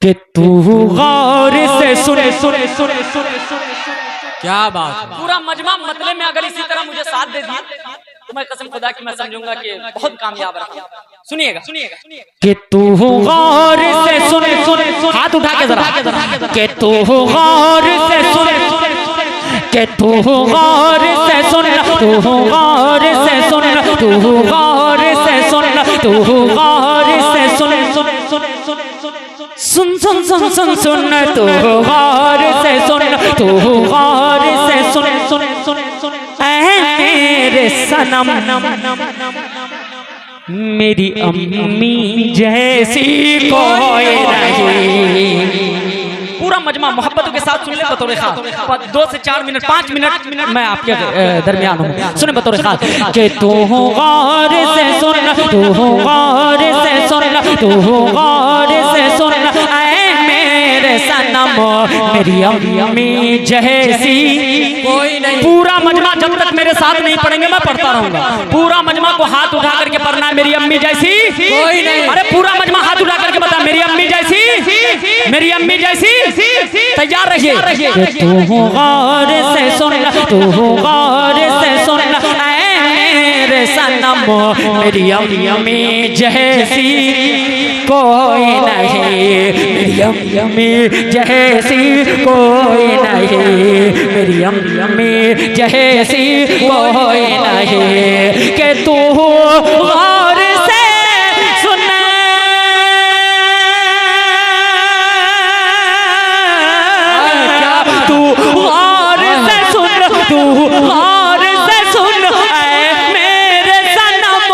कि तू गौर से सुने सुने सुने सुने सुने क्या बात। पूरा मजमा मतले में अगर इसी तरह मुझे साथ दे दिया तो मैं कसम खुदा की मैं समझूंगा कि बहुत कामयाब रहा। सुनिएगा सुनिएगा कि तू गौर से सुने सुने सुने, हाथ उठा के जरा, कि तू गौर से सुने, कि तू गौर से सुन, तू गौर से सुन, तू गौर से सुन, तू गौर से सुने सुने सुने सुने सुन सुन सुन सुन सुन, तू गौर से सुन, तू गौर से सुने सुने सुने सुने, ऐ मेरे सनम मेरी अम्मी जैसी कोई नहीं। पूरा मजमा मोहब्बतों के साथ सुन ले बतौर खास। 2 से 4 मिनट 5 मिनट मैं आपके दरमियान हूँ, सुने बतौर खास। कि तू गौर से सुन, तू गौर से सुन, तू गौर से सुन, ऐ मेरे सनम मेरी अम्मी जैसी कोई नहीं। पूरा मजमा जब तक मेरे साथ नहीं पढ़ेंगे मैं पढ़ता रहूंगा। पूरा मजमा को हाथ उठा करके पढ़ना है, मेरी अम्मी जैसी कोई नहीं। अरे पूरा मजमा हाथ उठा करके बता, मेरी अम्मी जैसी, मेरी अम्मी जैसी। तैयार रहिए। तू गौर से सुन, तू गौर से सुन, ऐ मेरे सनम मेरी अम्मी जैसी कोई नहीं, मेरी अम्मी जैसी कोई नहीं, मेरी अम्मी जैसी कोई नहीं। कि तू गौर से सुन, तू गौर से सुन, तू गौर से सुन, ऐ मेरे सनम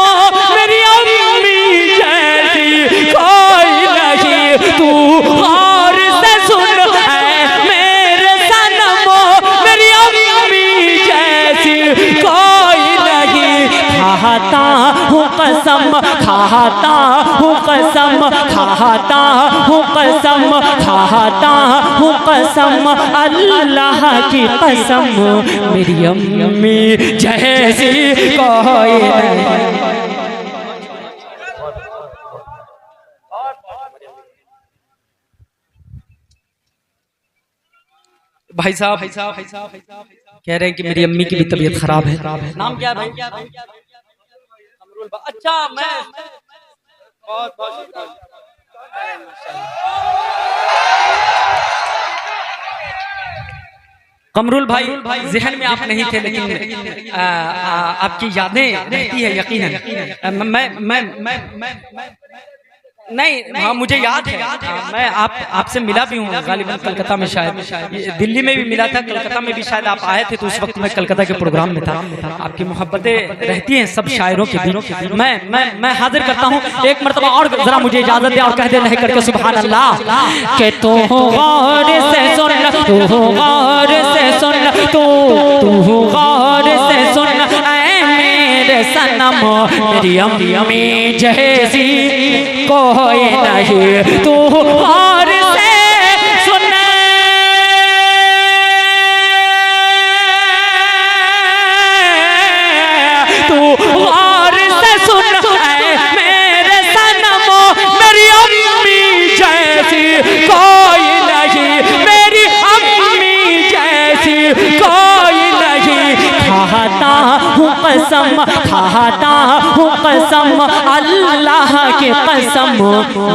मेरी अम्मी जैसी कोई नहीं। तू गौर से सुन, ऐ मेरे सनम मेरी अम्मी जैसी कोई नहीं। खाता हूँ कसम, खाता हूँ कसम, खाता हूँ कसम, खाता हूँ कसम, अल्लाह की कसम मेरी अम्मी जैसी कोई नहीं। भाई साहब कह रहे हैं कि मेरी अम्मी की भी तबीयत खराब है। नाम क्या है भाई? अच्छा मैं कमरुल भाई जहन में आप नहीं थे, लेकिन आपकी यादें रहती है यकीनन। मैं नहीं, हाँ मुझे याद है। मैं आपसे मिला भी हूँ गालिबन कलकत्ता में, शायद दिल्ली में भी मिला था, कलकत्ता में भी शायद आप आए थे, तो उस वक्त मैं कलकत्ता के प्रोग्राम में था। आपकी मोहब्बतें रहती हैं सब शायरों के बीच। मैं हाजिर करता हूँ एक मरतबा और, जरा मुझे इजाजत दे और कह दे नहीं करके सुभान अल्लाह। कि तू गौर से सुन, तू गौर से सुन, तू गौर से सुन, ऐ मेरे सनम मेरी अम्मी जैसी कोई नहीं। तू गौर से सुन, तू गौर से सुन, ऐ मेरे सनम मेरी अम्मी जैसी कोई नहीं, मेरी अम्मी जैसी कोई नहीं। खाता हूँ कसम, खाता हूँ कसम, अल्लाह की कसम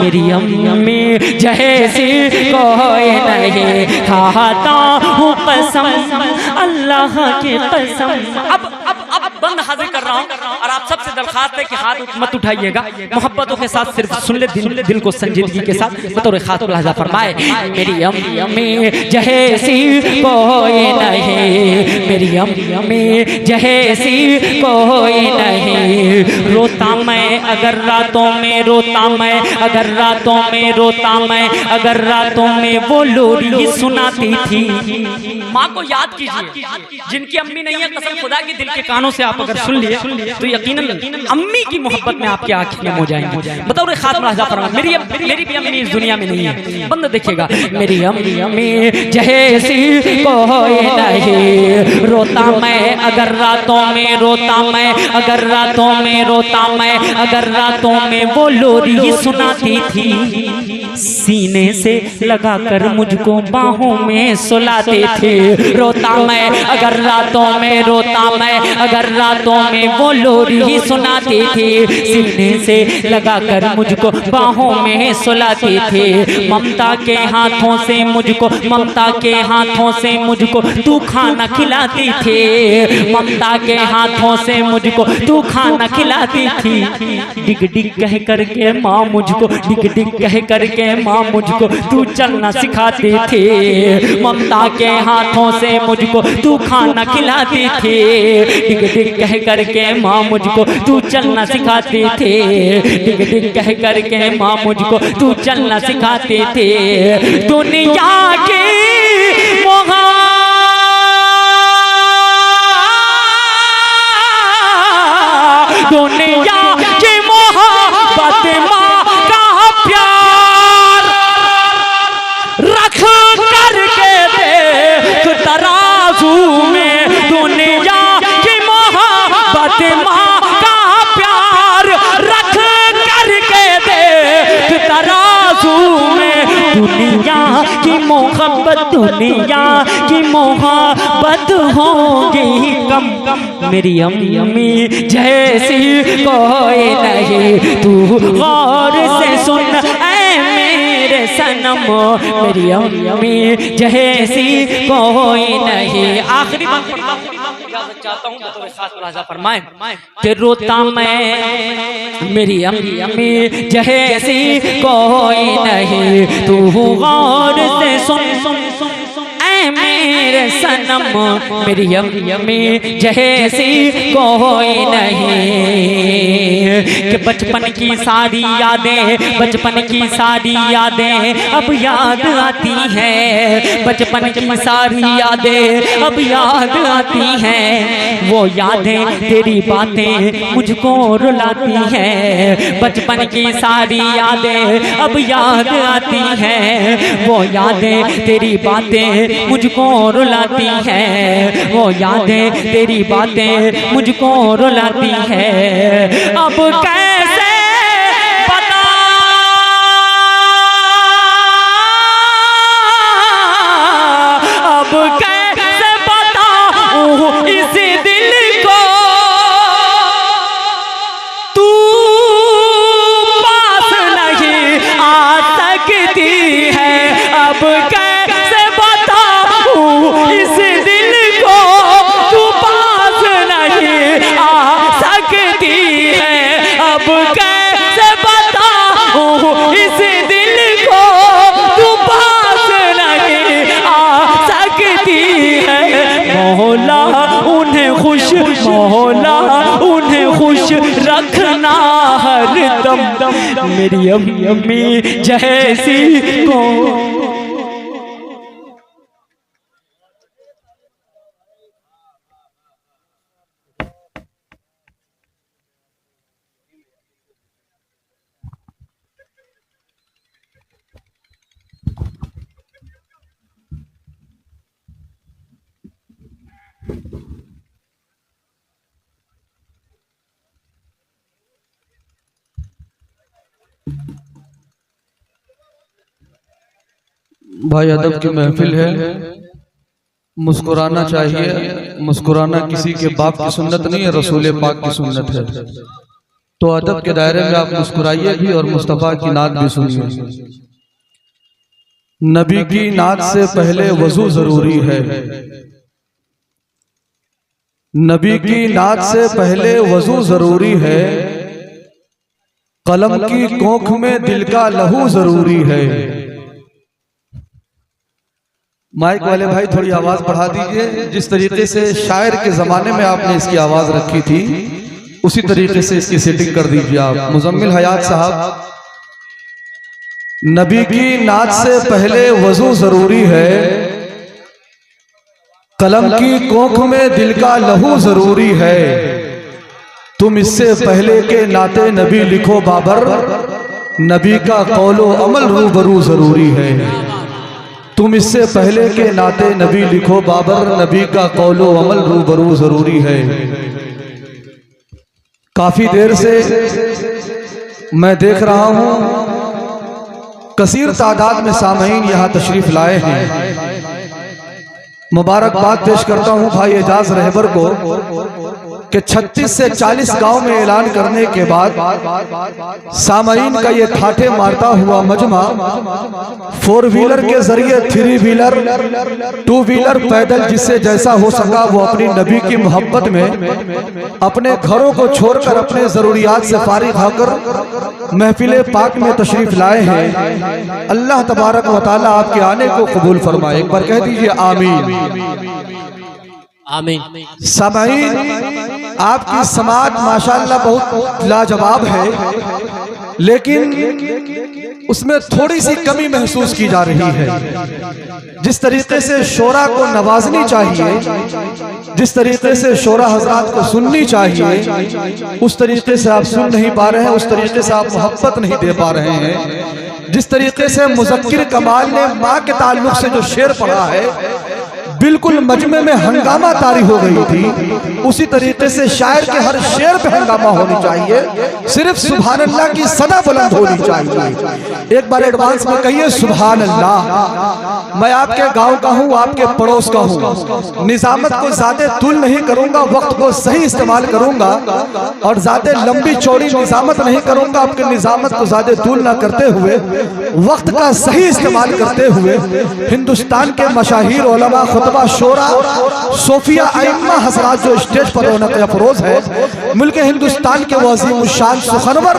मेरी अम्मी जैसी कोई नहीं। खाता हूँ कसम अल्लाह की कसम। अब बंद हाजिर कर रहा हूँ और आप सबसे दरखास्त है कि हाथ मत उठाइएगा। मोहब्बतों के साथ सिर्फ सुन ले, दिल को संजीदगी के साथ बतौर खास मुलाहिजा फरमाए। मेरी अम्मी जैसी कोई नहीं, मेरी अम्मी जैसी कोई नहीं। रोता मैं अगर रातों में, रोता मैं अगर रातों में, रोता मैं अगर रातों में वो लोरी सुनाती थी। माँ को याद कीजिए, जिनकी अम्मी नहीं है कसम खुदा की दिल के कानों से आप अगर सुन लिए तो यकीनन अम्मी की मोहब्बत में आपकी आंखें नम हो जाएंगी। बतौर खास मुलाहिजा फरमाए, मेरी भी अम्मी इस दुनिया में नहीं है। बंद देखिएगा, मेरी अम्मी जैसी कोई नहीं। रोता मैं अगर रातों में, रोता मैं अगर रातों में, रोता मैं अगर रातों में वो लोरी सुनाती थी। सीने से लगाकर मुझको बाहों में सुलाते थे। रोता मैं अगर रातों में, रोता मैं अगर रातों में, वो लोरी ही सुनाते थे। सीने से लगाकर मुझको बाहों में सुलाते थे। ममता के हाथों से मुझको, ममता के हाथों से मुझको तू खाना खिलाती थे। ममता के हाथों से मुझको तू खाना खिलाती थी। डिग डिग कह करके माँ मुझको, डिग डिग कह करके माँ मुझको तू चलना सिखाते थे। ममता के हाथों से मुझको तू खाना खिलाती थी। डिग डिग कह करके माँ मुझको तू चलना सिखाते थे। डिग डिग कह करके माँ मुझको तू चलना सिखाते थे। दुनिया की दुनिया की मोहब्बत माँ का प्यार रख करके देख तराजू में। दुनिया की मोहब्बत माँ का प्यार रख करके देख तराजू में। दुनिया की मोहब्बत, दुनिया की मोहब्बत होगी कम, मेरी अम्मी जैसी कोई नहीं। तू गौर से सुन ऐ मेरे सनम, मेरी अम्मी जैसी कोई नहीं। आखिरी बात चाहता हूँ तो खास मुलाजा फरमाएं कि रोता मैं मेरी अम्मी जैसी कोई नहीं। तू गौर से सुन ऐ मेरे सनम, मेरी अम्मी जैसी कोई नहीं। कि बचपन की सारी यादें, बचपन की सारी यादें अब याद आती हैं। बचपन की सारी यादें अब याद आती हैं। वो यादें तेरी बातें मुझको रुलाती हैं। बचपन की सारी यादें अब याद आती हैं। वो यादें तेरी बातें मुझको रुलाती हैं। वो यादें तेरी बातें मुझको रुलाती हैं। अब कैसे बता, अब कैसे बताऊं इस दिल को तू पास नहीं आ सकती है। अब कैसे बताऊं इस दिल को तू पास नहीं आ सकती है। अब कैसे बताऊं इस दिल को तू पास नहीं आ सकती है। मौला उन्हें खुश, मौला उन्हें खुश रखना हर दम, मेरी अम्मी जैसी को। भाई अदब की महफिल है, मुस्कुराना चाहिए। मुस्कुराना किसी के बाप की सुन्नत नहीं है, रसूल पाक की सुन्नत है। तो अदब के दायरे में आप मुस्कुराइए भी और मुस्तफ़ा की नात भी सुनिए। नबी की नात से पहले वजू जरूरी है। नबी की नात से पहले वजू जरूरी है। कलम की कोख में दिल का लहू जरूरी है। माइक वाले भाई थोड़ी आवाज बढ़ा दीजिए। जिस तरीके से शायर के जमाने में आपने इसकी आवाज रखी थी उसी तरीके से इसकी सेटिंग कर दीजिए आप। मुजम्मिल हयात साहब, नबी की नात से पहले वजू जरूरी है। कलम की कोख में दिल का लहू जरूरी है। तुम इससे पहले के नाते नबी लिखो बाबर, नबी का कौलो अमल रूबरू जरूरी है। तुम इससे पहले के नाते नबी लिखो बाबर, नबी का कौलो अमल रूबरू जरूरी है। काफी देर से मैं देख रहा हूं कसीर तादाद में सामईन यहाँ तशरीफ लाए हैं। मुबारकबाद पेश करता हूँ भाई एजाज रहबर को कि 36 से 40 गांव में ऐलान करने के बाद सामईन का ये ठाठे मारता हुआ मजमा 4 व्हीलर के जरिए 3 व्हीलर 2 व्हीलर पैदल जिससे जैसा हो सका वो अपनी नबी की मोहब्बत में अपने घरों को छोड़कर अपने जरूरियात से फारिग होकर महफिल पाक में तशरीफ लाए हैं। अल्लाह तबारक व तआला आपके आने को कबूल फरमाए। एक बार कह दीजिए आमीन। आमीन। सामईन, आपकी समात माशाअल्लाह बहुत लाजवाब है, लेकिन उसमें थोड़ी सी कमी महसूस की जा रही है। जिस तरीके से शोरा को नवाजनी चाहिए, जिस तरीके से शोरा हजरात को सुननी चाहिए, उस तरीके से आप सुन नहीं पा रहे हैं, उस तरीके से आप मोहब्बत नहीं दे पा रहे हैं। जिस तरीके से मुज़क्किर कमाल ने माँ के ताल्लुक से जो शेर पढ़ा है, बिल्कुल मजमे में हंगामा तारी हो गई थी, उसी तरीके से शायर के हर शेर पे हंगामा होनी चाहिए। सिर्फ सुभान अल्लाह की सदा बुलंद होनी चाहिए। एक बार एडवांस में कहिए सुभान अल्लाह। मैं आपके गांव का हूं, आपके पड़ोस का हूं। निजामत को ज्यादा तुल नहीं करूंगा, वक्त को सही इस्तेमाल करूंगा और ज्यादा लंबी चौड़ी निजामत नहीं करूंगा। आपके निजामत को ज्यादा तुल ना करते हुए, वक्त का सही इस्तेमाल करते हुए हिंदुस्तान के मशाहिर उलमा, खुतबा, शोरा, सोफिया, आइम्मा हजरात जो स्टेज पर रौनक अफरोज है, मुल्क हिंदुस्तान के वज़ीम शान सुखनवर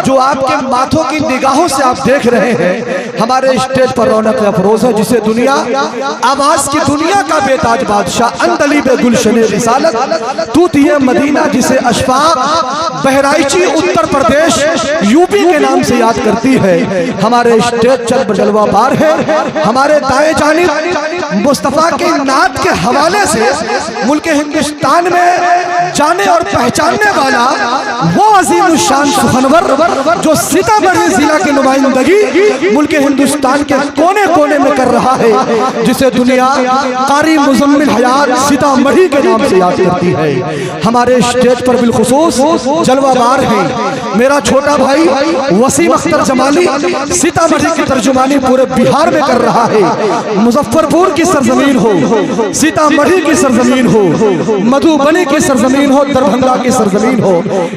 जो आपके माथों की निगाहों से आप देख रहे हैं, हमारे स्टेज पर रौनक अफरोज है, जिसे दुनिया आवाज की दुनिया का बेताज बादशाह अंदलीब गुलशन रिसालत तूतिए मदीना, जिसे अशफाक बहराइची उत्तर प्रदेश यूपी के नाम से याद करती है, हमारे स्टेज चल जलवा बार है। हमारे दाएं जानिब मुस्तफा के नात के हवाले से मुल्क हिंदुस्तान में जाने और पहचानने वाला वो अजीम शान सुखनवर जो सीतामढ़ी जिला की नुमाइंदगी मुल्क हिंदुस्तान के कोने कोने में कर रहा है, जिसे दुनिया कारी मुजम्मिल हयात सीतामढ़ी के नाम से याद करती है। हमारे स्टेज पर बिलखुसूस जलवाबार है मेरा छोटा भाई वसीम अख्तर जमाली, सीतामढ़ी की तर्जुमानी पूरे बिहार में कर रहा है। मुजफ्फरपुर की सरजमीन हो, सीतामढ़ी की सरजमीन हो, मधुबनी की सरजमीन हो, दरभंगा की सरजमीन हो,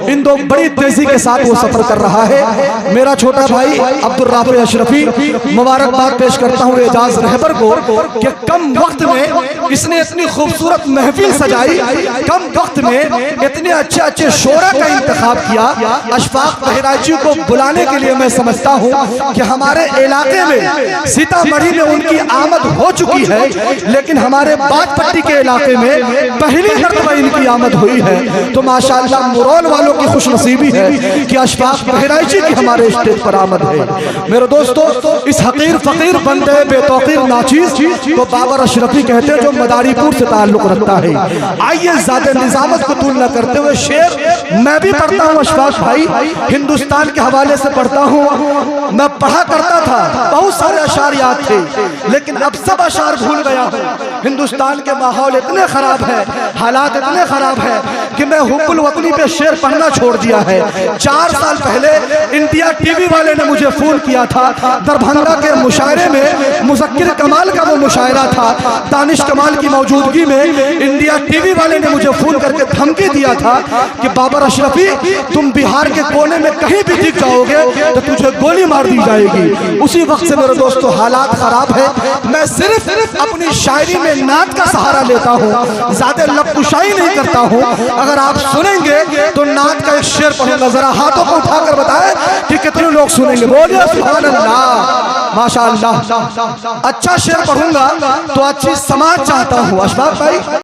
इन दो बड़ी तेजी के साथ वो सफर कर रहा है। मेरा छोटा भाई अब्दुल राफी अशरफी, मुबारकबाद पेश करता हूँ एजाज रहबर को कि कम वक्त में इसने इतनी खूबसूरत महफिल सजाई, कम वक्त में इतने अच्छे अच्छे शोरा का इंतखाब किया। अशफाक बहराइची को बुलाने के लिए मैं समझता हूँ कि हमारे इलाके में सीतामढ़ी में उनकी आमद हो चुकी है, लेकिन हमारे बागपट्टी के इलाके में पहली मर्तबा इनकी आमद हुई है। तो माशाअल्लाह मुरौल वालों की खुशनसीबी है कि अशफाक बहराइची की हमारे स्टेज पर आमद है। मेरे दोस्तों, इस हकीर फकीर बंदे बेतौकीर नाचीज तो बाबर अशरफी कहते हैं, जो मदारीपुर से ताल्लुक रखता है। आइए ज्यादा निजामत को तुलना करते हुए शेर मैं भी पढ़ता हूँ। अशफाक भाई हिंदुस्तान के हवाले से पढ़ता हूँ, मैं पढ़ा करता था, बहुत सारे अशार याद थे, लेकिन अब सब अशार भूल गया हूँ। हिंदुस्तान के माहौल इतने खराब है, हालात इतने खराब है कि मैं हुब्बुल वतनी पे शेर पढ़ना छोड़ दिया है। 4 साल पहले इंडिया टीवी वाले ने मुझे फोन किया था, दरभंगा के मुशायरे में मुज़क्किर कमाल का वो मुशायरा था, दानिश कमाल की मौजूदगी में इंडिया टीवी वाले ने मुझे फोन करके धमकी दिया था कि बाबर अशरफी तुम बिहार के कोने में कहीं भी दिख जाओगे तो तुझे गोली मार दी जाएगी। उसी वक्त से मेरे दोस्तों हालात खराब है। मैं सिर्फ अपनी शायरी में नात का सहारा लेता हूँ, ज्यादा लपकुशाई नहीं करता हूँ। अगर आप सुनेंगे तो नात का एक शेर पढ़ूंगा, जरा हाथों को उठाकर बताएं कि कितने लोग सुनेंगे। बोलिए सुभान अल्लाह, माशाअल्लाह। अच्छा शेर पढ़ूंगा तो अच्छी समाज चाहता हूँ। अशफाक भाई